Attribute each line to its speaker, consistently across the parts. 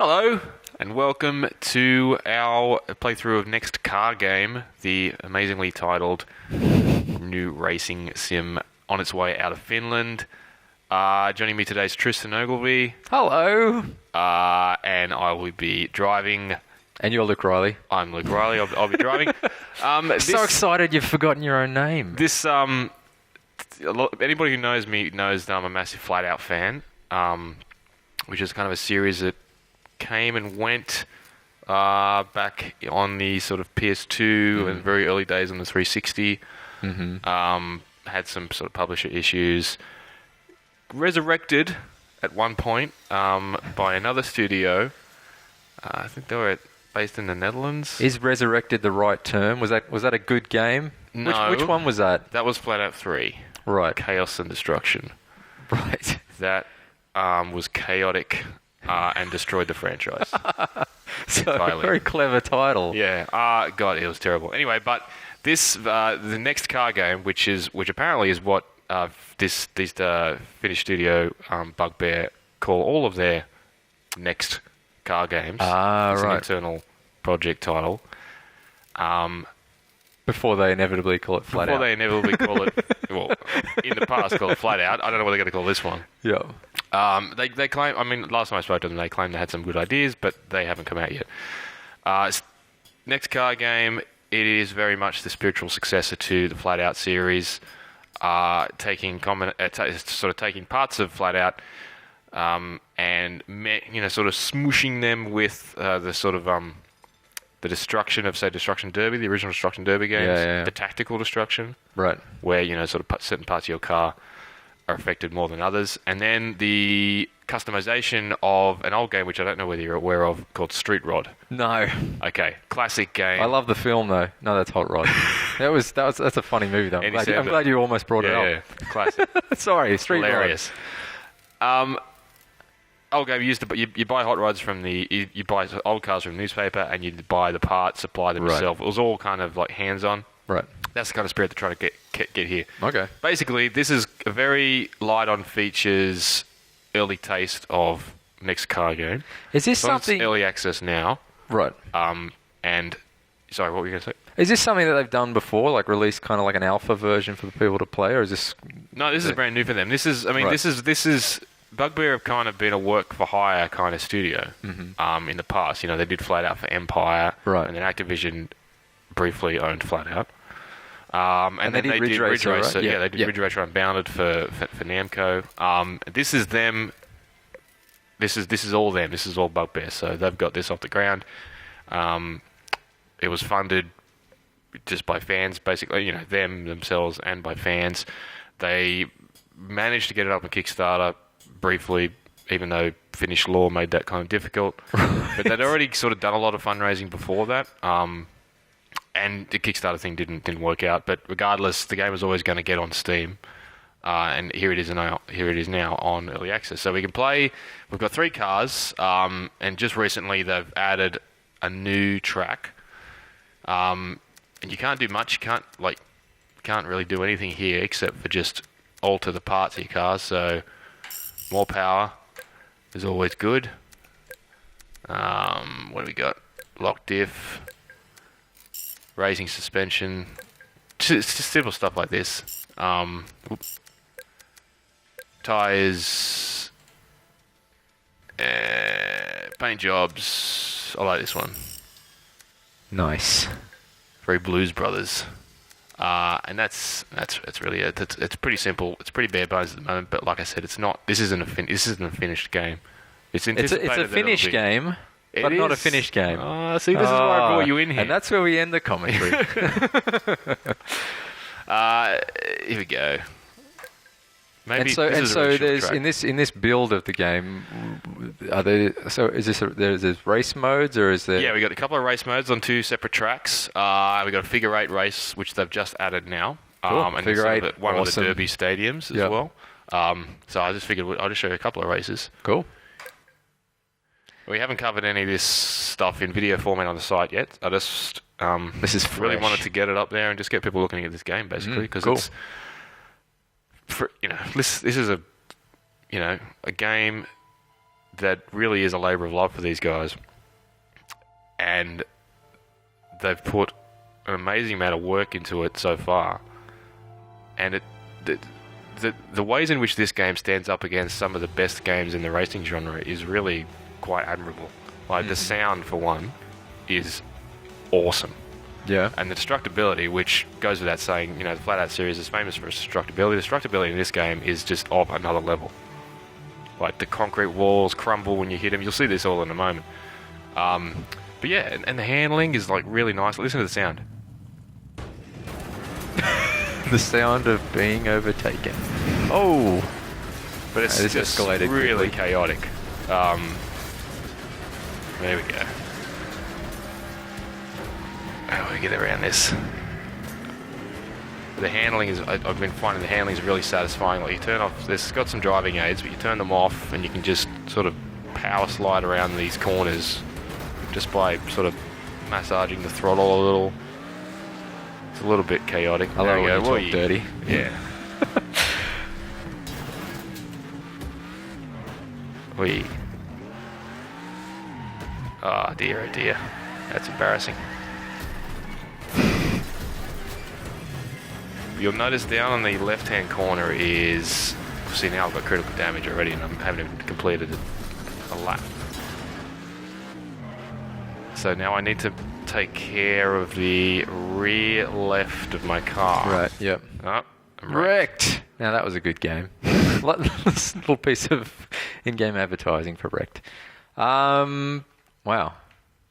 Speaker 1: Hello, and welcome to our playthrough of Next Car Game, the amazingly titled new racing sim on its way out of Finland. Joining me today is Tristan Ogilvy.
Speaker 2: Hello.
Speaker 1: And I will be driving.
Speaker 2: And you're Luke Riley.
Speaker 1: I'm Luke Riley. I'll be driving.
Speaker 2: So excited you've forgotten your own name.
Speaker 1: Anybody who knows me knows that I'm a massive FlatOut fan, which is kind of a series that came and went back on the sort of PS2 and very early days on the 360. Had some sort of publisher issues. Resurrected at one point by another studio. I think they were based in the Netherlands.
Speaker 2: Is resurrected the right term? Was that a good game?
Speaker 1: No.
Speaker 2: Which one was that?
Speaker 1: That was FlatOut 3.
Speaker 2: Right.
Speaker 1: Chaos and Destruction.
Speaker 2: Right.
Speaker 1: That was chaotic and destroyed the franchise.
Speaker 2: So very clever title.
Speaker 1: Yeah. God, it was terrible. Anyway, but this the Next Car Game, which apparently is what this Finnish studio Bugbear call all of their next car games. It's
Speaker 2: right.
Speaker 1: an internal project title.
Speaker 2: Before they inevitably call it FlatOut.
Speaker 1: Before they inevitably call it, well, in the past called it FlatOut. I don't know what they're going to call this one.
Speaker 2: Yeah.
Speaker 1: They claim, I mean, last time I spoke to them, they claimed they had some good ideas, but they haven't come out yet. Next Car Game, it is very much the spiritual successor to the FlatOut series, taking parts of FlatOut and sort of smooshing them with the sort of the destruction of, say, Destruction Derby, the original Destruction Derby games, the tactical destruction,
Speaker 2: right,
Speaker 1: where sort of certain parts of your car are affected more than others, and then the customization of an old game which I don't know whether you're aware of called Street Rod.
Speaker 2: No.
Speaker 1: Okay, classic game.
Speaker 2: I love the film though. No, that's Hot Rod. That's a funny movie though. I'm glad you almost brought it up.
Speaker 1: Yeah, classic.
Speaker 2: Sorry, Street
Speaker 1: Hilarious.
Speaker 2: Rod.
Speaker 1: Old game you buy hot rods from you buy old cars from the newspaper and you buy the parts, supply them yourself. It was all kind of like hands-on.
Speaker 2: Right.
Speaker 1: That's the kind of spirit they're trying to get here.
Speaker 2: Okay.
Speaker 1: Basically, this is a very light on features, early taste of Next Car Game.
Speaker 2: Is this something?
Speaker 1: It's early access now.
Speaker 2: Right.
Speaker 1: And sorry, what were you going to say?
Speaker 2: Is this something that they've done before, like released kind of like an alpha version for the people to play, or is this?
Speaker 1: No, this is brand new for them. This is Bugbear have kind of been a work for hire kind of studio in the past. They did FlatOut for Empire,
Speaker 2: right,
Speaker 1: and then Activision briefly owned FlatOut. And then they did Ridge Racer. Right? Yeah, they did Ridge Racer Unbounded for Namco. This is them. This is all them. This is all Bugbear. So they've got this off the ground. It was funded just by fans, basically. Them themselves and by fans. They managed to get it up on Kickstarter briefly, even though Finnish law made that kind of difficult. But they'd already sort of done a lot of fundraising before that. And the Kickstarter thing didn't work out, but regardless, the game was always going to get on Steam, and here it is now on early access. So we can play. We've got 3 cars, and just recently they've added a new track, and you can't do much. You can't really do anything here except for just alter the parts of your cars. So more power is always good. What do we got? Lock diff. Raising suspension, it's just simple stuff like this. Tires, paint jobs. I like this one.
Speaker 2: Nice.
Speaker 1: Very Blues Brothers, and that's really it. It's pretty simple. It's pretty bare bones at the moment. But like I said, it's not. This isn't a finished game. It's
Speaker 2: a finished game. But not a finished game.
Speaker 1: Oh, see, this is why I brought you in here.
Speaker 2: And that's where we end the commentary.
Speaker 1: Here we go.
Speaker 2: Maybe there's in this build of the game. There's race modes, or is there?
Speaker 1: Yeah, we got a couple of race modes on 2 separate tracks. We got a figure 8 race, which they've just added now.
Speaker 2: Cool.
Speaker 1: And
Speaker 2: figure 8,
Speaker 1: at one of the Derby stadiums as well. So I just figured I'll just show you a couple of races.
Speaker 2: Cool.
Speaker 1: We haven't covered any of this stuff in video format on the site yet. I just
Speaker 2: this is
Speaker 1: really wanted to get it up there and just get people looking at this game, basically, because it's this is a game that really is a labour of love for these guys. And they've put an amazing amount of work into it so far. And the ways in which this game stands up against some of the best games in the racing genre is really quite admirable. Like, the sound, for one, is awesome.
Speaker 2: Yeah.
Speaker 1: And the destructibility, which goes without saying, the FlatOut series is famous for its destructibility. The destructibility in this game is just of another level. Like, the concrete walls crumble when you hit them. You'll see this all in a moment. But yeah, and the handling is, like, really nice. Listen to the sound.
Speaker 2: The sound of being overtaken. Oh!
Speaker 1: But it's just really chaotic. There we go. How do we get around this? The handling is... I've been finding the handling is really satisfying. Like, you turn off... There's got some driving aids, but you turn them off and you can just sort of power slide around these corners just by sort of massaging the throttle a little. It's a little bit chaotic.
Speaker 2: I love when you talk dirty.
Speaker 1: Yeah. Oh dear, oh dear. That's embarrassing. You'll notice down on the left-hand corner is... See, now I've got critical damage already and I haven't even completed a lap. So now I need to take care of the rear left of my car.
Speaker 2: Right, yep.
Speaker 1: Oh, I'm
Speaker 2: wrecked! Now that was a good game. This little piece of in-game advertising for Wrecked. Wow.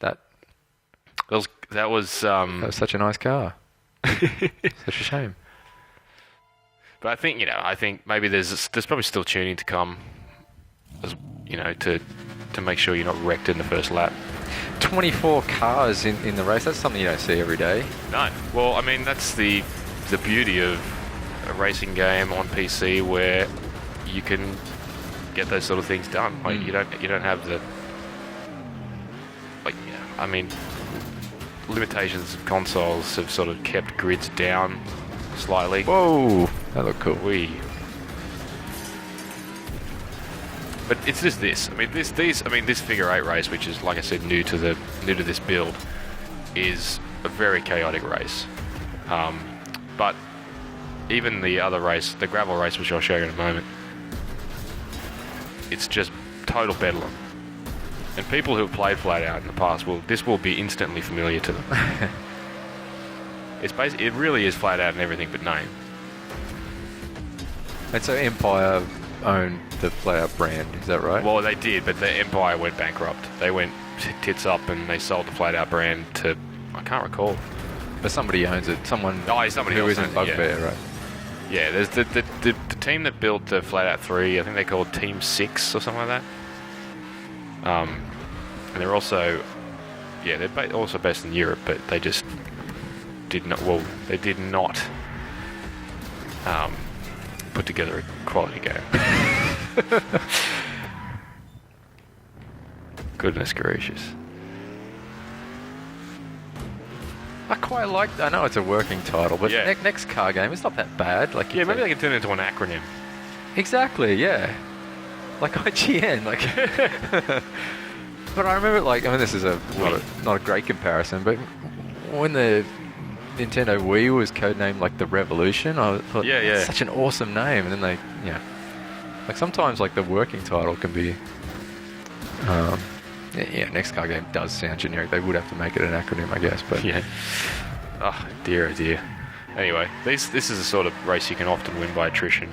Speaker 2: That
Speaker 1: was
Speaker 2: such a nice car. Such a shame.
Speaker 1: But I think maybe there's probably still tuning to come, to make sure you're not wrecked in the first lap.
Speaker 2: 24 cars in the race. That's something you don't see every day.
Speaker 1: No. Well, I mean, that's the beauty of a racing game on PC where you can get those sort of things done. Like you don't have the limitations of consoles have sort of kept grids down slightly.
Speaker 2: Whoa, that looked cool.
Speaker 1: But it's just this. I mean, this figure 8 race, which is, like I said, new to this build, is a very chaotic race. But even the other race, the gravel race, which I'll show you in a moment, it's just total bedlam. And people who have played FlatOut in the past this will be instantly familiar to them. It really is FlatOut and everything but name.
Speaker 2: And so Empire owned the FlatOut brand, is that right?
Speaker 1: Well, they did, but the Empire went bankrupt. They went tits up and they sold the FlatOut brand to... I can't recall.
Speaker 2: But somebody owns it. Somebody
Speaker 1: who
Speaker 2: isn't Bugbear, right?
Speaker 1: Yeah, there's the team that built the FlatOut 3, I think they called Team 6 or something like that. And they're also... Yeah, they're also based in Europe, but they just did not... Well, they did not put together a quality game. Goodness gracious.
Speaker 2: I quite like... I know it's a working title, but next car game, it's not that bad. Like,
Speaker 1: yeah, maybe they can turn it into an acronym.
Speaker 2: Exactly, yeah. Like IGN, like... But I remember, this is not a great comparison, but when the Nintendo Wii was codenamed, the Revolution, I thought, that's such an awesome name. And then sometimes, the working title can be... next car game does sound generic. They would have to make it an acronym, I guess, but...
Speaker 1: Yeah. Oh, dear, oh dear. Anyway, this is a sort of race you can often win by attrition.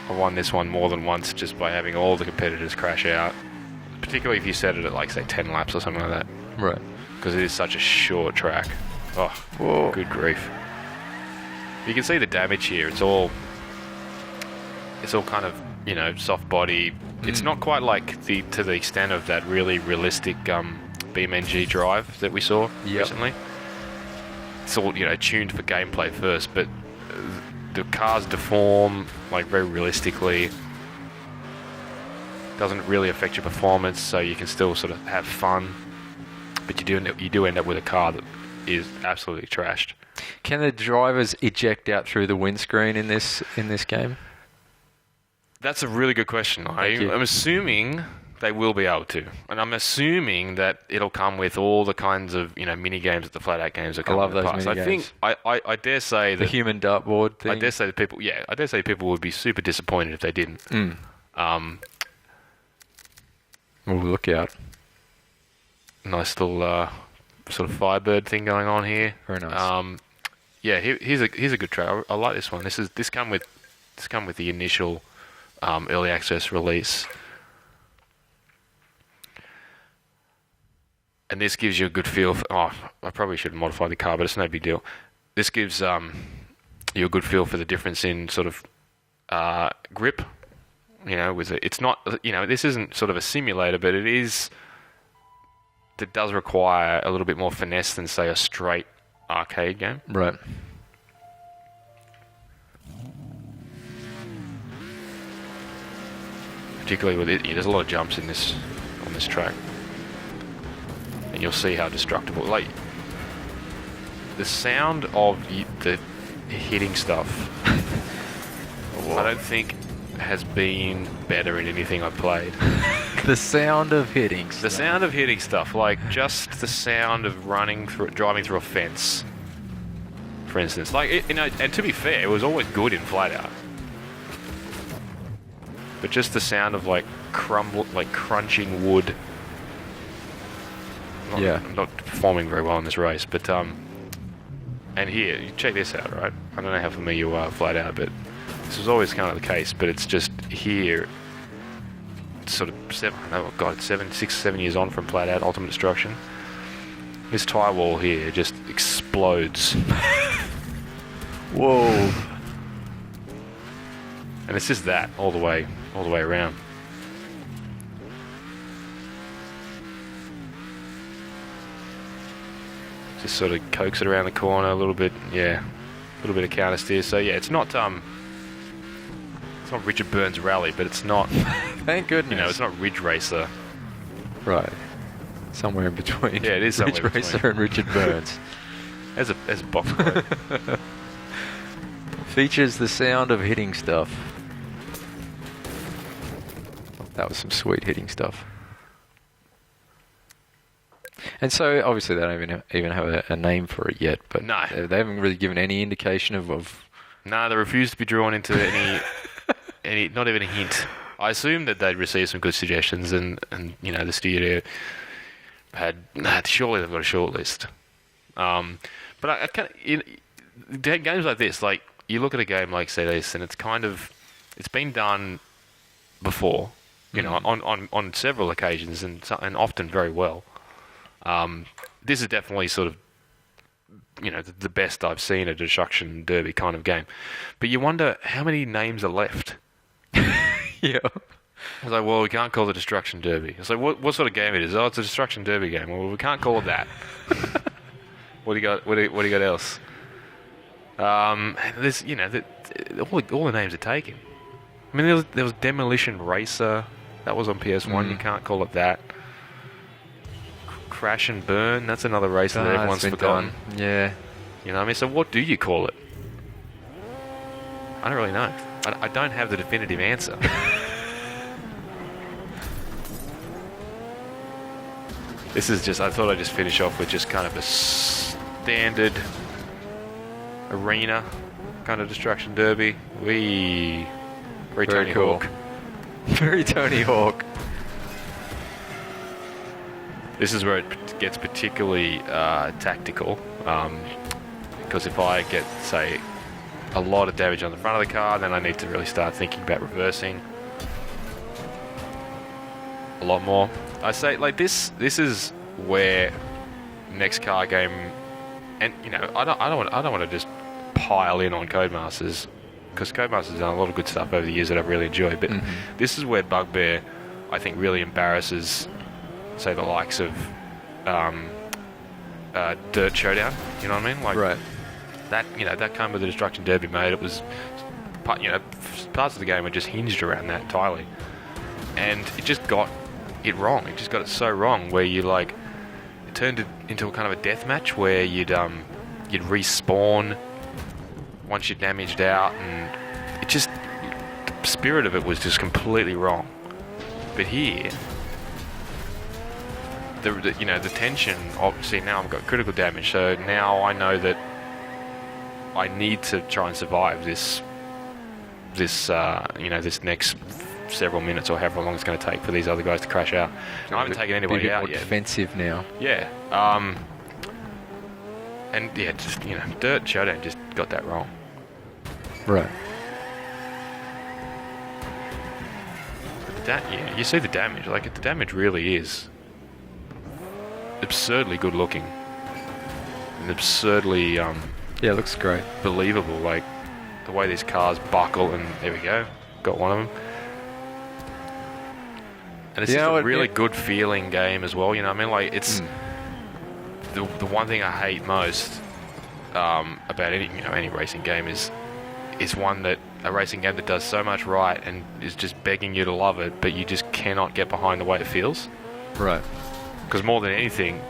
Speaker 1: I've won this one more than once just by having all the competitors crash out. Particularly if you set it at, say, 10 laps or something like that.
Speaker 2: Right.
Speaker 1: Because it is such a short track. Oh, whoa. Good grief. You can see the damage here. It's all kind of, soft body. It's not quite to the extent of that really realistic BeamNG drive that we saw recently. It's all, tuned for gameplay first, but the cars deform very realistically. Doesn't really affect your performance, so you can still sort of have fun. But you do end up with a car that is absolutely trashed.
Speaker 2: Can the drivers eject out through the windscreen in this game?
Speaker 1: That's a really good question. I'm assuming they will be able to, and I'm assuming that it'll come with all the kinds of mini games that the FlatOut games have come with. I love those mini games. I dare say that
Speaker 2: the human dartboard thing.
Speaker 1: I dare say people would be super disappointed if they didn't.
Speaker 2: We'll look out.
Speaker 1: Nice little sort of Firebird thing going on here.
Speaker 2: Very nice.
Speaker 1: Here's a good trailer. I like this one. This come with the initial early access release, and this gives you a good feel for. I probably should modify the car, but it's no big deal. This gives you a good feel for the difference in sort of grip. It's not. This isn't sort of a simulator, but it does require a little bit more finesse than, say, a straight arcade game.
Speaker 2: Right.
Speaker 1: Particularly with it, there's a lot of jumps on this track, and you'll see how destructible. Like the sound of the hitting stuff, I don't think has been better in anything I've played.
Speaker 2: The sound of hitting stuff.
Speaker 1: The sound of hitting stuff, like just the sound of driving through a fence, for instance. Like and to be fair, it was always good in FlatOut. But just the sound of crunching wood. I'm not performing very well in this race, but and here, check this out, right? I don't know how familiar you are with FlatOut, but this was always kind of the case. But it's just here, sort of 7 years on from FlatOut Ultimate Destruction. This tire wall here just explodes.
Speaker 2: Whoa!
Speaker 1: And it's just that all the way around. Just sort of coax it around the corner a little bit, a little bit of counter steer. So it's not Richard Burns Rally, but it's not.
Speaker 2: Thank goodness.
Speaker 1: It's not Ridge Racer.
Speaker 2: Right. Somewhere in between.
Speaker 1: Yeah, it is somewhere
Speaker 2: Ridge Racer and Richard Burns.
Speaker 1: As a box quote.
Speaker 2: Features the sound of hitting stuff. That was some sweet hitting stuff. And so, obviously, they don't even have a name for it yet. But
Speaker 1: no,
Speaker 2: they haven't really given any indication of.
Speaker 1: No, they refuse to be drawn into any, not even a hint. I assumed that they'd received some good suggestions, and the studio had surely they've got a short list. But I can't. Games like this, like you look at a game like say this, and it's been done before. On several occasions and often very well. This is definitely sort of, the best I've seen a Destruction Derby kind of game. But you wonder how many names are left.
Speaker 2: Yeah.
Speaker 1: I was like, well, we can't call it Destruction Derby. It's like, what sort of game it is? Oh, it's a Destruction Derby game. Well, we can't call it that. What do you got? What do you got else? There's, all the names are taken. I mean, there was Demolition Racer. That was on PS1. You can't call it that. Crash and Burn. That's another race that everyone's forgotten.
Speaker 2: Yeah.
Speaker 1: You know what I mean? So what do you call it? I don't really know. I don't have the definitive answer. This is just... I thought I'd just finish off with just kind of a standard arena kind of Destruction Derby. Very Tony
Speaker 2: cool.
Speaker 1: Hawk.
Speaker 2: Very Tony Hawk.
Speaker 1: This is where it gets particularly tactical, because if I get, say, a lot of damage on the front of the car, then I need to really start thinking about reversing a lot more. I say, like, this is where next car game, and I don't want to just pile in on Codemasters, because Codemasters done a lot of good stuff over the years that I've really enjoyed, but this is where Bugbear, I think, really embarrasses, say, the likes of Dirt Showdown. You know what I mean? Like,
Speaker 2: right.
Speaker 1: That came with the Destruction Derby, mate. It was, parts of the game were just hinged around that entirely, and it just got it wrong. It just got it so wrong, where you it turned it into a kind of a death match where you'd respawn once you're damaged out, and it just spirit of it was just completely wrong. But here, the tension. Obviously, now I've got critical damage, so now I know that I need to try and survive this next several minutes or however long it's going to take for these other guys to crash out. And I haven't taken anybody out yet.
Speaker 2: Defensive now.
Speaker 1: Yeah. And yeah, just Dirt and Showdown just got that wrong.
Speaker 2: Right.
Speaker 1: You see the damage. Like, the damage really is absurdly good looking and absurdly
Speaker 2: it looks great,
Speaker 1: believable. Like the way these cars buckle, and there we go, got one of them. And it's just a really good feeling game as well. You know what I mean? Like, it's the one thing I hate most about any racing game is a racing game that does so much right and is just begging you to love it, but you just cannot get behind the way it feels.
Speaker 2: Right.
Speaker 1: Because more than anything,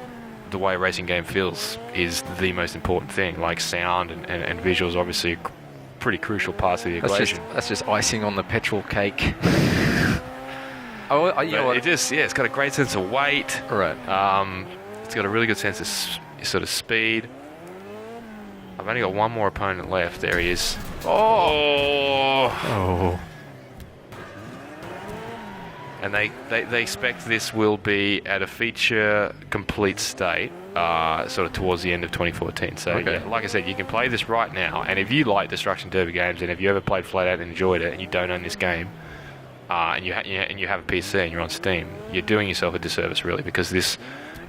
Speaker 1: the way a racing game feels is the most important thing. Like, sound and visuals, obviously, are pretty crucial parts of the equation.
Speaker 2: That's just icing on the petrol cake.
Speaker 1: It's got a great sense of weight.
Speaker 2: Right.
Speaker 1: It's got a really good sense of sort of speed. I've only got one more opponent left. There he is.
Speaker 2: Oh.
Speaker 1: And they expect this will be at a feature complete state, sort of towards the end of 2014. So,
Speaker 2: okay.
Speaker 1: Yeah, like I said, you can play this right now. And if you like Destruction Derby games, and if you ever played FlatOut and enjoyed it, and you don't own this game, and you have a PC and you're on Steam, you're doing yourself a disservice, really, because this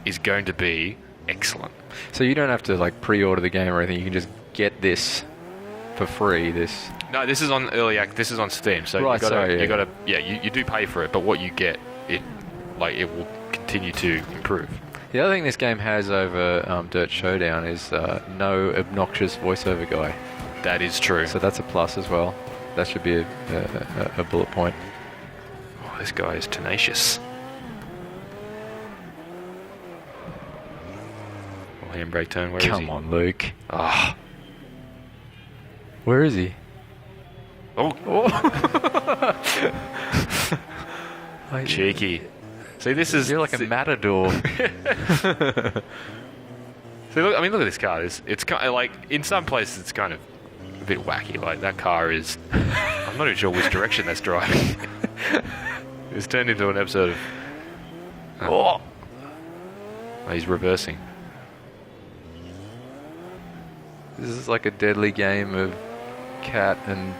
Speaker 1: is going to be excellent.
Speaker 2: So you don't have to like pre-order the game or anything. You can just get this for free.
Speaker 1: No, this is on this is on Steam. So
Speaker 2: right,
Speaker 1: you do pay for it, but what you get, it will continue to improve.
Speaker 2: The other thing this game has over Dirt Showdown is no obnoxious voiceover guy.
Speaker 1: That is true.
Speaker 2: So that's a plus as well. That should be a bullet point.
Speaker 1: Oh, this guy is tenacious. Handbrake turn. Where is he?
Speaker 2: Come on, Luke.
Speaker 1: Ah.
Speaker 2: Where is he?
Speaker 1: Oh. Cheeky. See, this is...
Speaker 2: You're like a matador.
Speaker 1: See, look at this car. It's kind of like, in some places, it's kind of a bit wacky. Like, that car is... I'm not even sure which direction that's driving. It's turned into an episode of... Oh, he's reversing.
Speaker 2: This is like a deadly game of cat and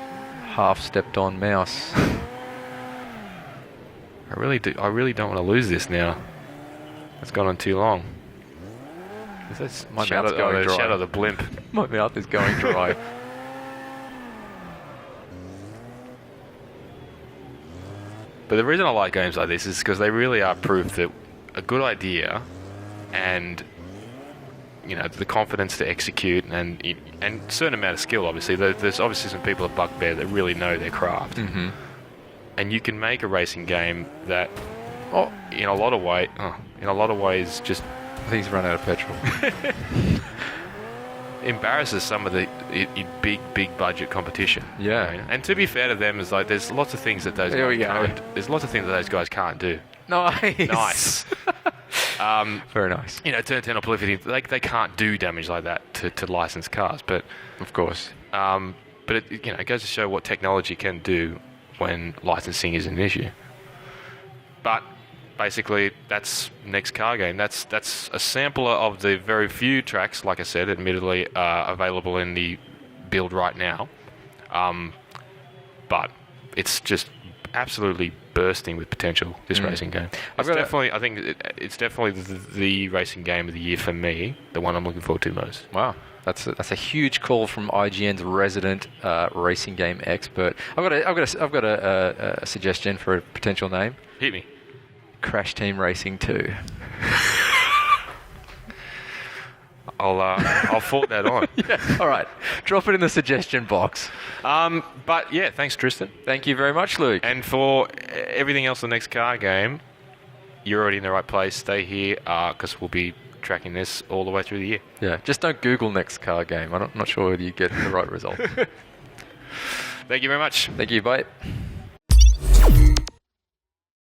Speaker 2: half-stepped-on mouse.
Speaker 1: I really don't want to lose this now. It's gone on too long.
Speaker 2: My mouth's going dry.
Speaker 1: Shadow the blimp.
Speaker 2: My mouth is going dry.
Speaker 1: But the reason I like games like this is because they really are proof that a good idea and the confidence to execute and a certain amount of skill, obviously. There's obviously some people at Bugbear that really know their craft.
Speaker 2: Mm-hmm.
Speaker 1: And you can make a racing game that, in a lot of ways, just...
Speaker 2: I think he's run out of petrol.
Speaker 1: embarrasses some of the big budget competition.
Speaker 2: Yeah.
Speaker 1: And to be fair to them, is like there's lots of things that those guys can't. There's lots of things that those guys can't do.
Speaker 2: Nice. Very nice.
Speaker 1: Turn 10 or Polyphony, they can't do damage like that to licensed cars, but
Speaker 2: of course.
Speaker 1: But it goes to show what technology can do when licensing is an issue. But basically, that's next car game. That's a sampler of the very few tracks, like I said, admittedly available in the build right now. But it's just absolutely bursting with potential, this racing game. I think it's definitely the racing game of the year for me, the one I'm looking forward to most.
Speaker 2: Wow. That's a huge call from IGN's resident racing game expert. I've got a suggestion for a potential name.
Speaker 1: Hit me.
Speaker 2: Crash Team Racing 2.
Speaker 1: I'll forward that on.
Speaker 2: Yeah. All right. Drop it in the suggestion box.
Speaker 1: But yeah, thanks, Tristan.
Speaker 2: Thank you very much, Luke.
Speaker 1: And for everything else, the next car game, you're already in the right place. Stay here because we'll be tracking this all the way through the year.
Speaker 2: Yeah. Just don't Google next car game. I'm not sure whether you get the right result.
Speaker 1: Thank you very much.
Speaker 2: Thank you. Bye.